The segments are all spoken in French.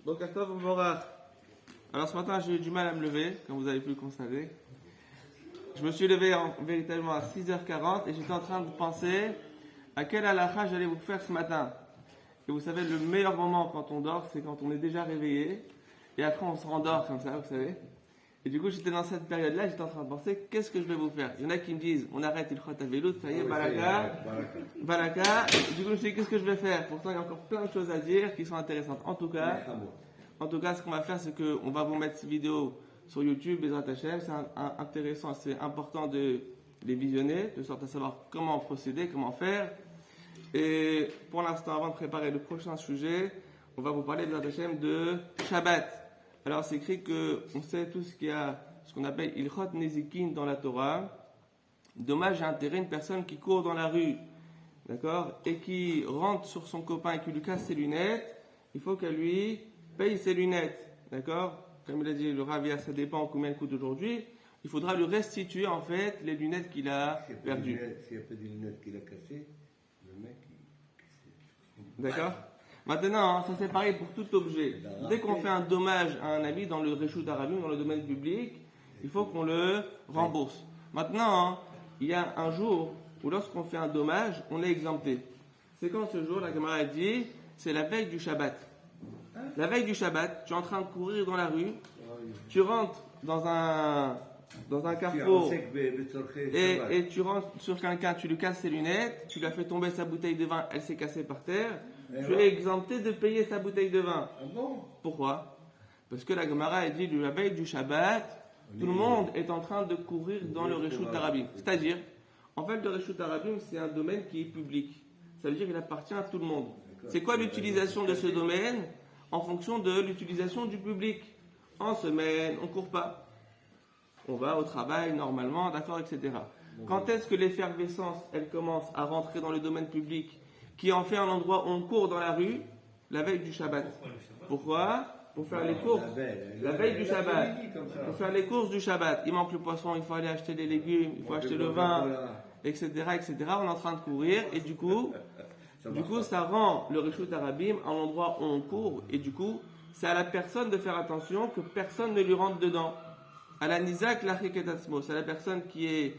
Donc, Christophe Morach. Alors, ce matin, j'ai eu du mal à me lever, comme vous avez pu le constater. Je me suis levé véritablement à 6h40 et j'étais en train de penser à quel halakha j'allais vous faire ce matin. Et vous savez, le meilleur moment quand on dort, c'est quand on est déjà réveillé et après on se rendort comme ça, vous savez. Et du coup, j'étais dans cette période-là, j'étais en train de penser, qu'est-ce que je vais vous faire? Il y en a qui me disent, on arrête il khot avelout, ça y est, baraka. Du coup, je me suis dit, qu'est-ce que je vais faire? Pourtant, il y a encore plein de choses à dire qui sont intéressantes. En tout cas, ce qu'on va faire, c'est qu'on va vous mettre ces vidéos sur YouTube, Bezrat Hashem. C'est intéressant, c'est important de les visionner, de sorte à savoir comment procéder, comment faire. Et pour l'instant, avant de préparer le prochain sujet, on va vous parler, Bezrat Hashem, de Shabbat. Alors, c'est écrit qu'on sait tout ce qu'il y a, ce qu'on appelle Ilchot Nezikin dans la Torah. Dommage et intérêt, une personne qui court dans la rue, d'accord, et qui rentre sur son copain et qui lui casse ses lunettes, il faut qu'elle lui paye ses lunettes, d'accord. Comme il a dit le Ravia, ça dépend combien elles coûtent aujourd'hui. Il faudra lui restituer en fait les lunettes qu'il a perdues. S'il y a pas des lunettes qu'il a cassées, le mec D'accord. Maintenant, ça c'est pareil pour tout objet. Dès qu'on fait un dommage à un ami dans le Reshut Harabim, dans le domaine public, il faut qu'on le rembourse. Maintenant, il y a un jour où lorsqu'on fait un dommage, on est exempté. C'est quand ce jour, la Gemara dit, c'est la veille du Shabbat. La veille du Shabbat, tu es en train de courir dans la rue, tu rentres dans un carrefour et tu rentres sur quelqu'un, tu lui casses ses lunettes, tu lui as fait tomber sa bouteille de vin, elle s'est cassée par terre, tu es exempté de payer sa bouteille de vin. Pourquoi? Parce que la Gemara a dit, la veille du Shabbat, tout le monde est en train de courir dans le Reshut Harabim. C'est-à-dire, en fait, le Reshut Harabim, c'est un domaine qui est public. Ça veut dire qu'il appartient à tout le monde. C'est quoi l'utilisation de ce domaine? En fonction de l'utilisation du public. En semaine, on ne court pas. On va au travail normalement, d'accord, etc. Quand est-ce que l'effervescence, elle commence à rentrer dans le domaine public, qui en fait un endroit où on court dans la rue, la veille du Shabbat? Pourquoi? Pour faire les courses. La veille du Shabbat. Pour faire les courses du Shabbat. Il manque le poisson, il faut aller acheter les légumes, il faut acheter le vin, etc., etc. On est en train de courir et du coup, ça rend le Reshut Harabim à l'endroit où on court et du coup, c'est à la personne de faire attention que personne ne lui rentre dedans. À la Nizak Lachiketasmo, c'est à la personne qui est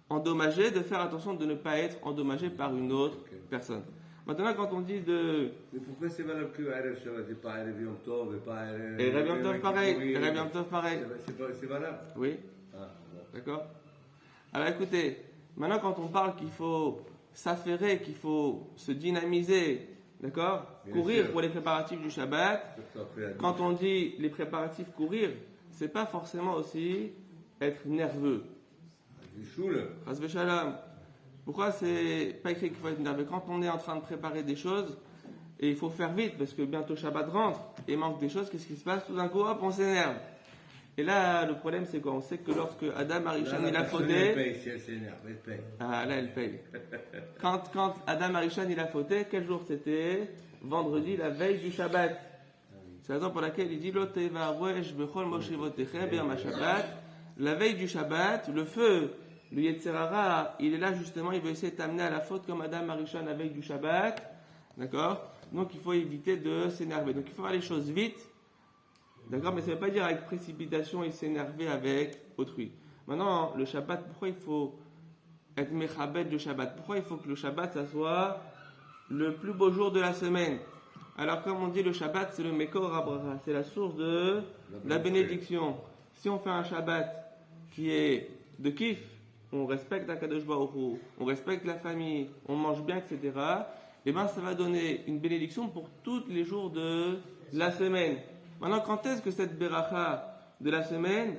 endommagée de faire attention de ne pas être endommagée par une autre personne. Maintenant, quand on dit de... Mais pourquoi c'est valable que Erev Shabbat et pas Erev Yom Tov et pas Erev... Et Erev Yom Tov pareil. Erev Yom Tov pareil. C'est valable? Oui. Ah, bon. D'accord. Alors écoutez, maintenant quand on parle qu'il faut s'affairer, qu'il faut se dynamiser, d'accord, courir pour les préparatifs du Shabbat, quand on dit les préparatifs courir, c'est pas forcément aussi être nerveux. Du choule. Chas v'shalom. Pourquoi c'est pas écrit qu'il faut être nerveux? Quand on est en train de préparer des choses, et il faut faire vite, parce que bientôt Shabbat rentre, et il manque des choses, qu'est-ce qui se passe? Tout d'un coup, hop, on s'énerve. Et là, le problème, c'est quoi? On sait que lorsque Adam Arishan il a fauté... Elle paye, si elle s'énerve, elle paye. Ah, là, elle paye. Quand Adam Arishan il a fauté, quel jour c'était? Vendredi, la veille du Shabbat. C'est la raison pour laquelle il dit la veille du Shabbat, le feu, le Yetzer Hara, il est là justement, il veut essayer de t'amener à la faute comme Adam Arishan la veille du Shabbat. D'accord? Donc il faut éviter de s'énerver. Donc il faut faire les choses vite. D'accord? Mais ça ne veut pas dire avec précipitation et s'énerver avec autrui. Maintenant, le Shabbat, pourquoi il faut être mechabed le Shabbat? Pourquoi il faut que le Shabbat, ça soit le plus beau jour de la semaine? Alors, comme on dit, le Shabbat, c'est le Mekor Abraha, c'est la source de la bénédiction. Si on fait un Shabbat qui est de kiff, on respecte Akadosh Baruch Hu, on respecte la famille, on mange bien, etc., et bien ça va donner une bénédiction pour tous les jours de la semaine. Maintenant, quand est-ce que cette beracha de la semaine,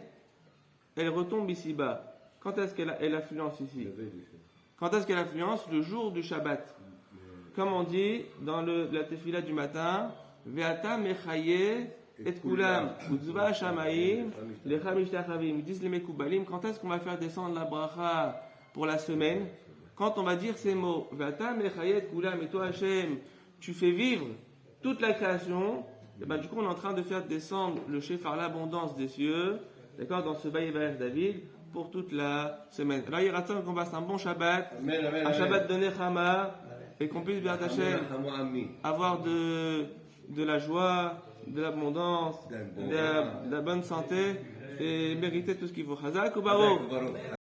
elle retombe ici-bas? Quand est-ce qu'elle affluence ici? Quand est-ce qu'elle affluence? Le jour du Shabbat. Comme on dit dans la tefila du matin, Ve'ata mechaye et kulam, utzva shamaim, lecha mishtachavim. Ils disent les mekoubalim, quand est-ce qu'on va faire descendre la bracha pour la semaine? Quand on va dire ces mots, Ve'ata mechaye et kulam, et toi Hachem, tu fais vivre toute la création, et ben du coup on est en train de faire descendre le shofar, l'abondance des cieux, d'accord, dans ce Vaïvaïr David, pour toute la semaine. Alors il y aura qu'on passe un bon Shabbat, un Shabbat de Nechama, et qu'on puisse bien Hachem avoir de de la joie, de l'abondance, de la bonne santé et mériter tout ce qu'il faut. Chazak ou Baruch.